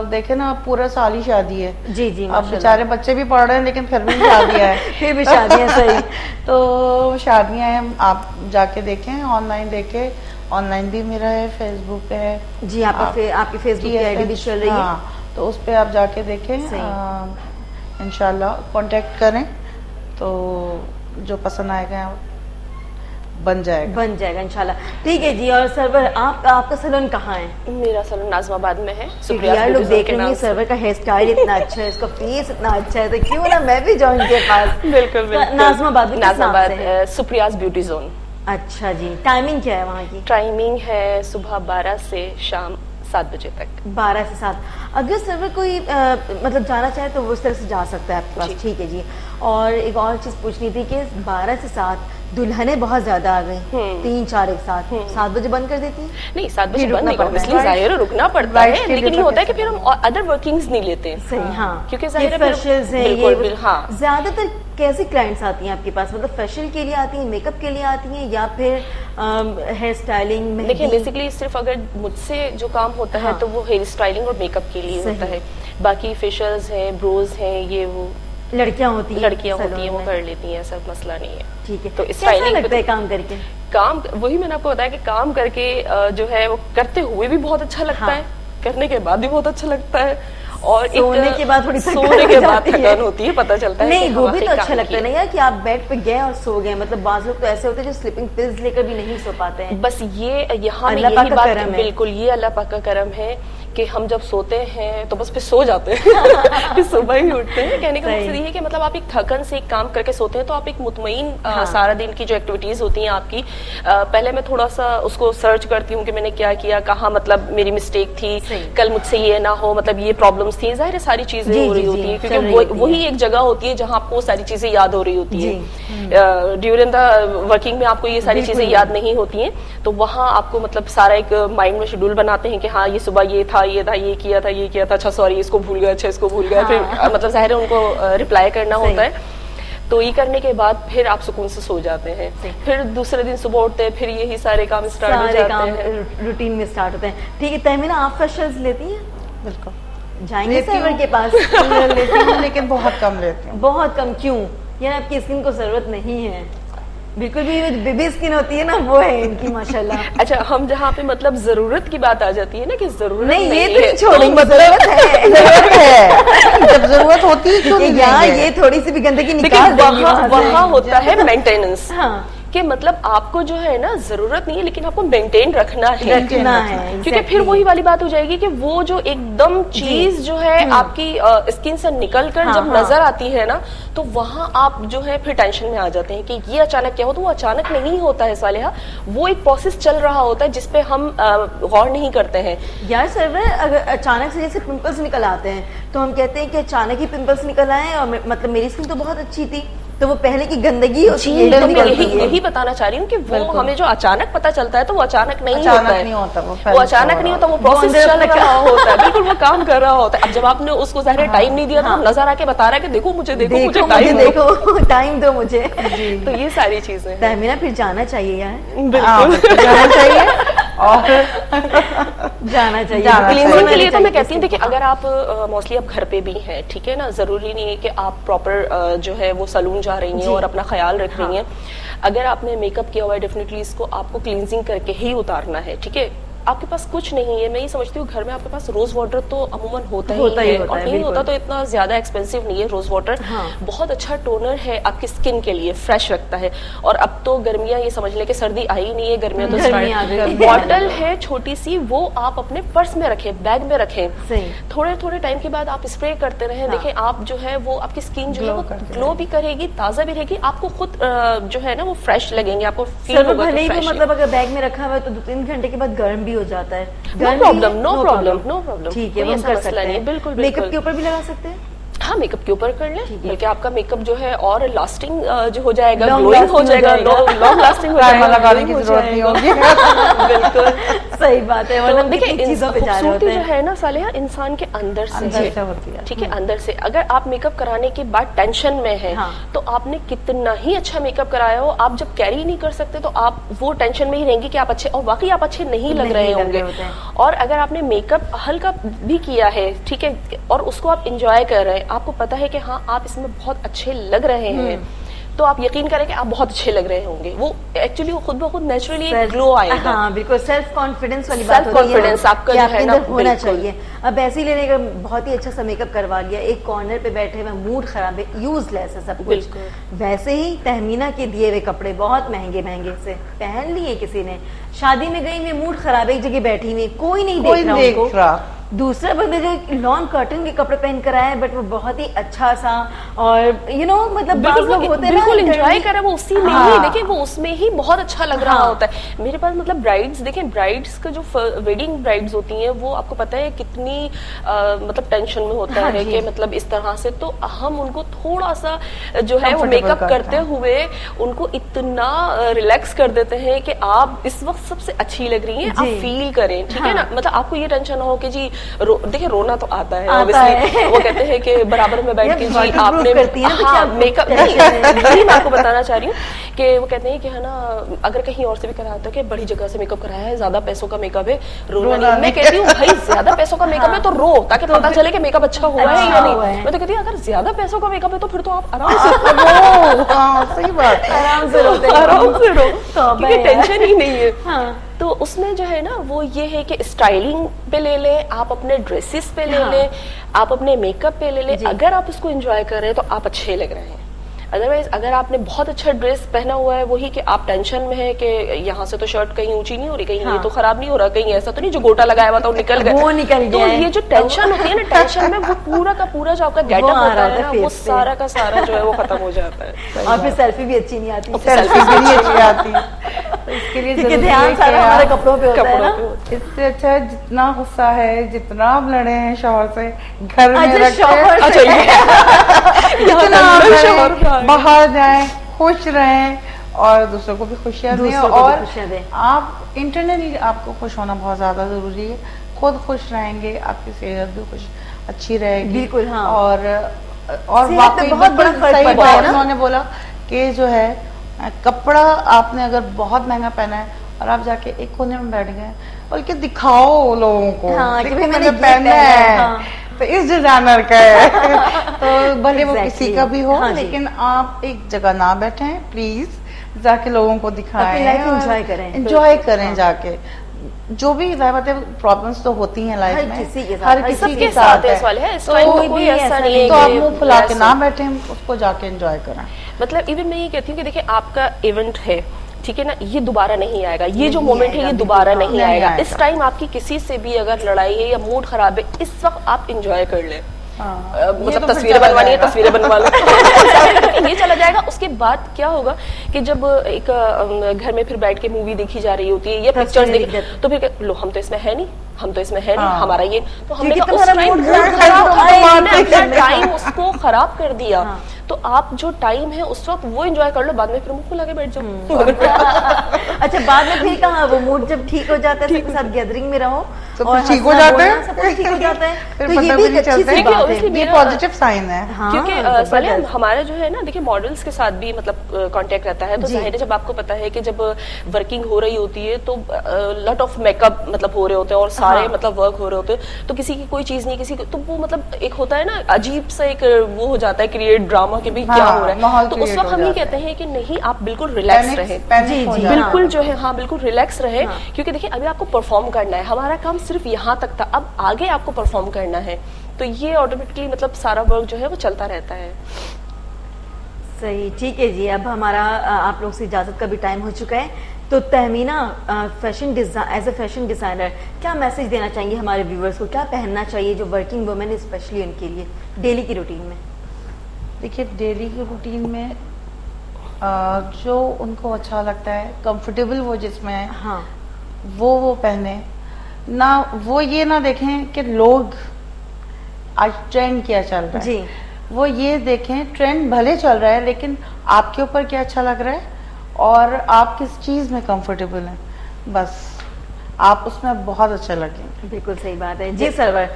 देखे ना, पूरा साल ही शादी है। जी जी। अब बेचारे बच्चे भी पढ़ रहे हैं, लेकिन फिर भी शादियां है। फिर भी शादियां। सही। तो शादियां हैं, आप जाके देखें, ऑनलाइन देखें। ऑनलाइन भी मेरा है, फेसबुक पे है जी। आपकी फेसबुक की आईडी भी चल रही है, तो उस पे आप जाके देखें, इंशाल्लाह कांटेक्ट करें, तो जो पसंद आएगा बन जाएगा इंशाल्लाह। ठीक है जी। और सरवर आपका सैलून कहाँ है? मेरा सैलून नाज़िमाबाद में है। यार लोग देख रहे हैं सरवर का हेयर स्टाइल इतना अच्छा है, इसका फेस इतना अच्छा है, तो क्यों ना मैं भी जाऊँ इनके पास। बिल्कुल नाज़िमाबाद सुप्रियाज ब्यूटी जोन। अच्छा जी। टाइमिंग क्या है वहाँ की? टाइमिंग है सुबह 12 से शाम 7 बजे तक। 12 से 7। अगर सर्वर कोई मतलब जाना चाहे तो वो उस तरह से जा सकता है आपके पास। ठीक है जी। और एक और चीज पूछनी थी कि 12 से 7 दुल्हने बहुत ज्यादा आ गई, 3-4 एक साथ, 7 बजे बंद कर देती है? नहीं, 7 बजे बंद नहीं करते, इसलिए जाहिर है रुकना पड़ता है, लेकिन ये होता है कि फिर हम अदर वर्किंग्स नहीं लेते। सही, हाँ, क्योंकि जाहिर है फेशियल्स हैं ये। हाँ, ज्यादातर कैसे क्लाइंट्स आती हैं आपके पास? मतलब फेशियल के लिए आती हैं, मेकअप के लिए आती हैं, या फिर हेयर स्टाइलिंग? देखिए बेसिकली सिर्फ अगर मुझसे जो काम होता है तो वो हेयर स्टाइलिंग और मेकअप के लिए होता है। बाकी फेशियल्स हैं, ब्रोज हैं, ये वो लड़कियां होती हैं वो कर लेती हैं, सब मसला नहीं है। ठीक है। तो कैसा लगता है काम करके? काम वही मैंने आपको बताया कि काम करके जो है वो करते हुए भी बहुत अच्छा लगता है, करने के बाद भी बहुत अच्छा लगता है, और सोने के बाद थोड़ी थकान होती है, पता चलता है। नहीं, वो भी तो अच्छा लगता है ना यार कि आप बेड पे गए और सो गए। मतलब बाज़ लोग तो ऐसे होते हैं जो स्लीपिंग पिल्स लेकर भी नहीं सो पाते हैं। बस ये यहाँ यही बात, बिल्कुल ये अल्लाह पाक का करम है कि हम जब सोते हैं तो बस फिर सो जाते हैं फिर सुबह ही उठते हैं। कहने का मकसद ये है कि मतलब आप एक थकन से एक काम करके सोते हैं तो आप एक मुतमईन सारा दिन की जो एक्टिविटीज होती हैं आपकी, पहले मैं थोड़ा सा उसको सर्च करती हूँ कि मैंने क्या किया, कहाँ मतलब मेरी मिस्टेक थी, कल मुझसे ये ना हो, मतलब ये प्रॉब्लम्स थी, जाहिर है सारी चीजें हो रही होती है, क्योंकि वही एक जगह होती है जहाँ आपको सारी चीजें याद हो रही होती है। ड्यूरिंग द वर्किंग में आपको ये सारी चीजें याद नहीं होती हैं, तो वहाँ आपको मतलब सारा एक माइंड में शेड्यूल बनाते हैं कि हाँ ये सुबह ये था, ये किया था, अच्छा सॉरी इसको भूल गया, अच्छा इसको भूल गया, फिर मतलब जाहिर है उनको रिप्लाई करना होता है। तो ये करने के बाद फिर आप सुकून से सो जाते हैं, फिर दूसरे दिन सुबह उठते हैं, फिर यही सारे काम स्टार्ट हो जाते हैं, रूटीन में स्टार्ट होते हैं। ठीक है तहमीना, आप फेशियल्स लेती हैं? बिल्कुल जाएंगे सर्वर के पास? लेती हूँ लेकिन बहुत कम लेती हूँ। बहुत कम? क्यों? यार आपकी स्किन को जरूरत नहीं है बिल्कुल भी, बेबी स्किन होती है ना वो है इनकी माशाल्लाह। अच्छा, हम जहाँ पे मतलब जरूरत की बात आ जाती है ना कि जरूरत नहीं ये तो छोड़ेंगे, जरूरत है जब जरूरत होती है यार ये थोड़ी सी भी गंदगी निकाल देंगे वहाँ होता है मेंटेनेंस। हाँ, कि मतलब आपको जो है ना जरूरत नहीं है लेकिन आपको मेंटेन रखना है क्योंकि फिर वही वाली बात हो जाएगी कि वो जो एकदम चीज जो है आपकी स्किन से निकल कर जब नजर आती है ना तो वहां आप जो है फिर टेंशन में आ जाते हैं कि ये अचानक क्या हो। तो वो अचानक नहीं होता है सालिहा, वो एक प्रोसेस चल रहा होता है जिसपे हम गौर नहीं करते हैं। यार सर्वर, अगर अचानक से जैसे पिंपल्स निकल आते हैं तो हम कहते हैं कि अचानक ही पिंपल्स निकल आए और मतलब मेरी स्किन तो बहुत अच्छी थी, तो वो पहले की गंदगी होती है। तो मैं यही बताना चाह रही हूँ कि वो हमें जो अचानक पता चलता है तो वो अचानक नहीं होता है, वो अचानक नहीं होता, वो प्रोसेस चल रहा होता है, बिल्कुल वो काम कर रहा होता है। अब जब आपने उसको ज़ाहिर टाइम नहीं दिया तो नजर आके बता रहा है कि देखो मुझे टाइम दो मुझे। तो ये सारी चीजें तहमीना फिर जाना चाहिए यार, बिल्कुल जाना चाहिए और जाना चाहिए क्लीनिंग के लिए। तो मैं कहती हूँ देखिए अगर आप मोस्टली आप घर पे भी हैं, ठीक है ना, जरूरी नहीं है कि आप प्रॉपर जो है वो सलून जा रही हैं और अपना ख्याल रख रही हैं। अगर आपने मेकअप किया हुआ है डेफिनेटली इसको आपको क्लींजिंग करके ही उतारना है, ठीक है। आपके पास कुछ नहीं है, मैं ये समझती हूँ घर में आपके पास रोज वाटर तो अमूमन होता ही है और नहीं होता तो इतना ज्यादा एक्सपेंसिव नहीं है रोज वाटर। बहुत अच्छा टोनर है आपकी स्किन के लिए, फ्रेश रखता है। और अब तो गर्मियां ये समझ ले कि सर्दी आई नहीं है, गर्मियां तो स्टार्ट। बॉटल है छोटी सी, वो आप अपने पर्स में रखें, बैग में रखें, थोड़े थोड़े टाइम के बाद आप स्प्रे करते रहें। देखें आप जो है वो आपकी स्किन जो है वो ग्लो भी करेगी, ताजा भी रहेगी, आपको खुद जो है ना वो फ्रेश लगेंगे, आपको फील होगा। मतलब अगर बैग में रखा हुआ है तो 2-3 घंटे के बाद गर्म भी हो जाता है। नो प्रॉब्लम ठीक है, वो कर सकते हैं। बिल्कुल मेकअप के ऊपर भी लगा सकते हैं। हाँ, मेकअप के ऊपर कर लें, बल्कि आपका मेकअप जो है और लास्टिंग जो हो जाएगा, ग्लोइंग हो जाएगा, लॉन्ग लास्टिंग हो जाएगा, लगाने की जरूरत नहीं होगी। बिल्कुल सही बात है। तो देखिए खूबसूरती जो है ना सालिहा इंसान के अंदर से होती है, ठीक है, अंदर से। अगर आप मेकअप कराने के बाद टेंशन में है तो आपने कितना ही अच्छा मेकअप कराया हो, आप जब कैरी नहीं कर सकते तो आप वो टेंशन में ही रहेंगी कि आप अच्छे, और वाकई आप अच्छे नहीं लग रहे होंगे। और अगर आपने मेकअप हल्का भी किया है, ठीक है, और उसको आप इंजॉय कर रहे हैं, आपको पता है कि हाँ आप इसमें बहुत अच्छे लग रहे हैं, तो आप यकीन करें कि आप बहुत अच्छे लग रहे होंगे। वो एक्चुअली वो खुद ब खुद नेचुरली एक ग्लो आएगा। हाँ बिल्कुल, सेल्फ कॉन्फिडेंस वाली बात सेल्फ कॉन्फिडेंस आपका जो है ना होना चाहिए। अब ऐसे ही लेने का बहुत ही अच्छा सा मेकअप करवा लिया, एक कॉर्नर पे बैठे हुए, मूड खराब है, यूजलेस है सब कुछ। वैसे ही तहमीना के दिए हुए कपड़े बहुत महंगे महंगे से पहन लिए किसी ने, शादी में गई, में मूड खराब है, एक जगह बैठी हुई, कोई नहीं देख रहा। दूसरा बंदे जो लॉन्ग कर्टन के कपड़े पहन कर आए, बट वो बहुत ही अच्छा सा, और मतलब बिल्कुल एंजॉय करा वो उसी में ही। देखिए वो उसमें ही बहुत अच्छा लग रहा होता है। मेरे पास मतलब ब्राइड्स, देखें ब्राइड्स का जो वेडिंग ब्राइड्स होती हैं वो आपको पता है कितनी मतलब टेंशन में होता है कि मतलब इस तरह से, तो हम उनको थोड़ा सा जो है वो मेकअप करते हुए उनको इतना रिलैक्स कर देते हैं कि आप इस वक्त सबसे अच्छी लग रही हैं, आप फील करें, ठीक है ना। मतलब आपको ये टेंशन ना हो कि जी देखिए रोना तो आता है, वो कहते हैं कि बराबर में बैठ के जी आपने मेकअप नहीं, मैं आपको बताना चाह रही हूँ कि वो कहते हैं कि है ना, अगर कहीं और से भी कराया तो कि बड़ी जगह से मेकअप कराया है, ज्यादा पैसों का मेकअप है, रोना नहीं। मैं कहती हूँ भाई ज्यादा पैसों का मेकअप है तो रो, ताकि पता चले कि मेकअप अच्छा हुआ है या नहीं। मैं तो कहती हूँ अगर ज्यादा पैसों का मेकअप है तो फिर तो आप आराम से रो। सही बात, आराम से रो, क्योंकि टेंशन ही नहीं है। तो उसमें जो है ना वो ये है कि स्टाइलिंग पे ले लें, आप अपने ड्रेसेस पे ले लें, आप अपने मेकअप पे ले लें। अगर आप उसको एंजॉय कर रहे हैं तो आप अच्छे लग रहे हैं। अदरवाइज अगर आपने बहुत अच्छा ड्रेस पहना हुआ है, वही कि आप टेंशन में है कि यहाँ से तो शर्ट कहीं ऊंची नहीं हो रही, कहीं ये तो खराब नहीं हो रहा, कहीं ऐसा तो नहीं जो गोटा लगाया हुआ था वो निकल गया, वो निकल गया। तो ये जो टेंशन होती है ना, टेंशन में वो पूरा का पूरा जो आपका गेटअप होता है ना, वो सारा का सारा जो है वो खत्म हो जाता है। और फिर सेल्फी भी अच्छी नहीं आती, सेल्फी भी नहीं अच्छी आती। तो इसके लिए ध्यान सारा हमारे कपड़ों पे होता है ना। इससे अच्छा जितना गुस्सा है, जितना आप लड़े हैं शौहर से, घर में बाहर जाएं, खुश रहें और दूसरों को भी खुशियां दें। और आप इंटरनली आपको खुश होना बहुत ज्यादा जरूरी है। खुद खुश रहेंगे, आपकी सेहत भी खुश अच्छी रहेगी। बिल्कुल हाँ। और वाकई बहुत बड़ा सही बात उन्होंने बोला कि जो है कपड़ा आपने अगर बहुत महंगा पहना है और आप जाके एक कोने में बैठ गए, बल्कि दिखाओ लोगों को कि मैंने पहना है, तो इस डिजाइनर का है। तो भले वो किसी का भी हो, लेकिन आप एक जगह ना बैठे, प्लीज जाके लोगों को दिखाएं, एंजॉय करें जाके। जो भी प्रॉब्लम्स तो होती हैं लाइफ में, हर किसी के साथ है, तो आप मुंह फुला के ना बैठे, उसको जाके एंजॉय करें। मतलब इवन मैं ये कहती हूँ कि देखिए आपका इवेंट है, ठीक है ना, ये दोबारा नहीं आएगा, ये जो मोमेंट है ये दोबारा नहीं आएगा। इस टाइम आपकी किसी से भी अगर लड़ाई है या मूड खराब है, इस वक्त आप इंजॉय कर ले। मतलब तस्वीरें बनवानी है, तस्वीरें बनवा लो, ये चला जाएगा। उसके बाद क्या होगा कि जब एक घर में फिर बैठ के मूवी देखी जा रही होती है या पिक्चर्स देखी, तो फिर लो हम तो इसमें है नहीं, हम तो इसमें है नहीं, हमारा ये तो हमने उस टाइम उसको खराब कर दिया। तो आप जो टाइम है उस वक्त वो एंजॉय कर लो, बाद में फिर मुंह फुला के बैठ जाओ। अच्छा, बाद में फिर कहाँ वो मूड जब ठीक हो जाता है, सबके साथ गैदरिंग में रहो और ठीक हो जाता है, सब कुछ ठीक हो जाता है, तो ये भी अच्छी सी बात है, ये पॉजिटिव साइन है। क्योंकि सालिया हमारा जो है ना, देखिए मॉडल्स के साथ भी मतलब कांटेक्ट रहता है, तो जाहिर है जब आपको पता है कि जब वर्किंग हो रही होती है तो लॉट ऑफ मेकअप मतलब हो रहे होते हैं और सारे मतलब वर्क हो रहे होते हैं, तो किसी की कोई चीज नहीं, किसी तो वो मतलब एक होता है ना अजीब सा एक वो हो जाता है क्रिएट ड्रामा के भी क्या हो रहा है। तो उस वक्त हम ये कहते हैं कि नहीं, आप बिल्कुल रिलैक्स रहे, बिल्कुल जो है हाँ बिल्कुल रिलैक्स रहे, क्योंकि देखिए अभी आपको परफॉर्म करना है, हमारा काम सिर्फ यहाँ तक था, अब आगे आपको परफॉर्म करना है, तो ये ऑटोमेटिकली मतलब सारा वर्क जो है वो चलता रहता है। सही, ठीक है जी। अब हमारा आप लोग से इजाजत का भी टाइम हो चुका है, तो Tahmina as a fashion designer क्या मैसेज देना चाहेंगे हमारे व्यूअर्स को, क्या पहनना चाहिए जो वर्किंग वुमेन स्पेशली उनके लिए डेली की रूटीन में? देखिए डेली की रूटीन में जो उनको अच्छा लगता है, कंफर्टेबल वो जिसमें है, हाँ वो पहने ना, वो ये ना देखें कि लोग आज ट्रेंड क्या चल रहा है जी, वो ये देखें ट्रेंड भले चल रहा है लेकिन आपके ऊपर क्या अच्छा लग रहा है और आप किस चीज में कंफर्टेबल हैं, बस आप उसमें बहुत अच्छा लगेंगे। बिल्कुल सही बात है जी। सरवर,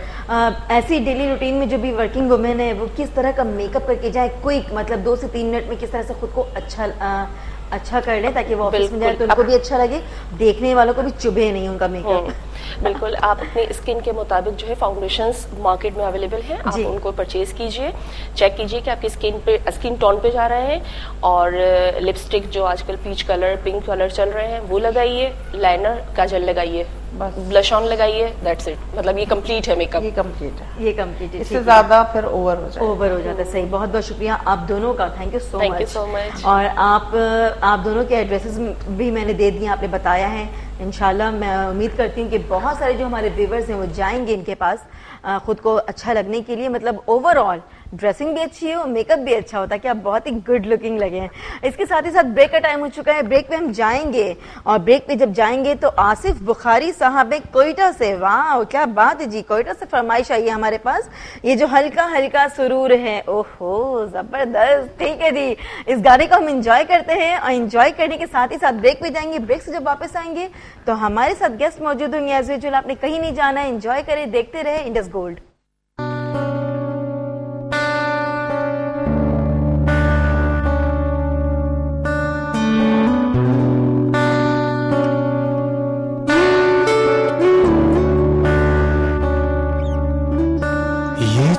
ऐसी डेली रूटीन में जो भी वर्किंग वुमेन है वो किस तरह का मेकअप करके जाए, क्विक मतलब 2 से 3 मिनट में किस तरह से खुद को अच्छा कर ले ताकि वो ऑफिस में जाए तो उनको भी अच्छा लगे, देखने वालों को भी चुभे नहीं उनका मेकअप। बिल्कुल, आप अपनी स्किन के मुताबिक जो है फाउंडेशंस मार्केट में अवेलेबल हैं, आप उनको परचेज कीजिए, चेक कीजिए कि आपकी स्किन टोन पे जा रहे हैं, और लिपस्टिक जो आजकल पीच कलर, पिंक कलर चल रहे हैं वो लगाइए, लाइनर, काजल लगाइए, बस ब्लश ऑन लगाइए, दैट्स इट। मतलब ये कंप्लीट है मेकअप, ये कंप्लीट है, ये कंप्लीट है। इससे ज्यादा फिर ओवर हो जाता है। सही, बहुत बहुत शुक्रिया आप दोनों का, थैंक यू सो मच। और आप दोनों के एड्रेसेस भी मैंने दे दिए, आपने बताया है। इंशाल्लाह मैं उम्मीद करती हूँ कि बहुत सारे जो हमारे व्यूवर्स हैं वो जाएंगे इनके पास खुद को अच्छा लगने के लिए। मतलब ओवरऑल ड्रेसिंग भी अच्छी हो, मेकअप भी अच्छा होता है कि आप बहुत ही गुड लुकिंग लगे हैं। इसके साथ ही साथ ब्रेक का टाइम हो चुका है, ब्रेक पे हम जाएंगे, और ब्रेक पे जब जाएंगे तो आसिफ बुखारी साहब है कोयटा से। वाह क्या बात है जी, कोयटा से फरमाइश आई है हमारे पास, ये जो हल्का हल्का सुरूर है, ओहो जबरदस्त। ठीक है जी, इस गाने को हम इंजॉय करते हैं, और इंजॉय करने के साथ ही साथ ब्रेक पे जाएंगे। ब्रेक से जब वापस आएंगे तो हमारे साथ गेस्ट मौजूद होंगे एज यूजुअल। आपने कहीं नहीं जाना है, इंजॉय करें, देखते रहे इंडस गोल्ड।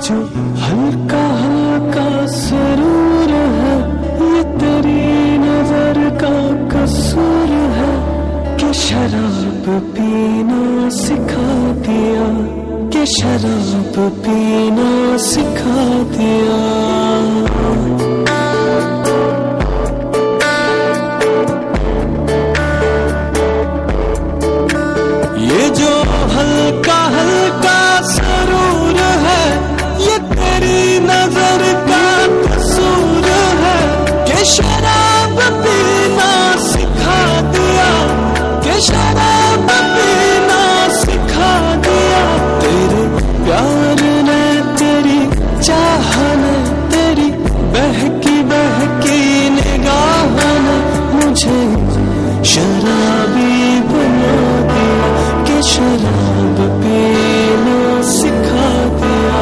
जो हल्का हल्का सुरूर है, ये तेरी नजर का कसूर है कि शराब पीना सिखा दिया, कि शराब पीना सिखा दिया। ये जो हल्का हल्का सुरूर है, ये तेरी नजर का कसूर है कि शराब पीना सिखा दिया, कि शराब पीना सिखा दिया। तेरे प्यार ने, तेरी चाह ने, तेरी बहकी बहकी निगाह ने मुझे शराबी बना दिया, कि शराब पीना सिखा दिया।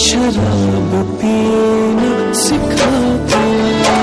शराब पीना सिखा दिया।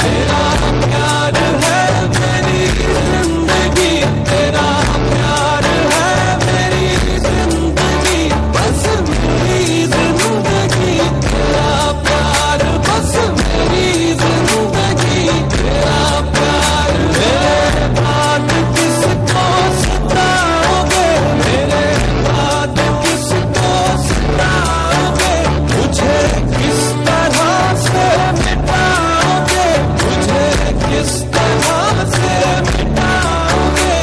तेरा प्यार है मेरी जिंदगी, तेरा प्यार है मेरी जिंदगी, बस मेरी जिंदगी। तेरा प्यार बस मेरी जिंदगी, तेरा प्यार। मेरे बाद किसको सताओगे, मेरे बाद किसको सताओगे, मुझे किस तरह से मिटाओगे, मुझे किस तरह से मिटाओगे।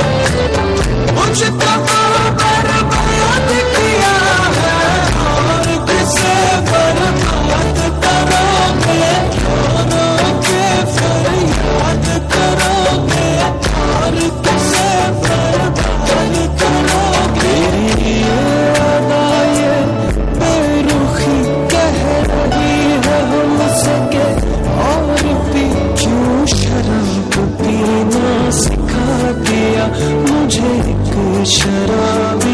मुझको बर्बाद किया है और किसे बर्बाद करोगे, दोनों के फरियाद करोगे और किसे बर्बाद करोगे। ये बेरुखी कह रही है हमसे के और भी क्यों शराब पीना सिखा दिया, मुझे एक शराबी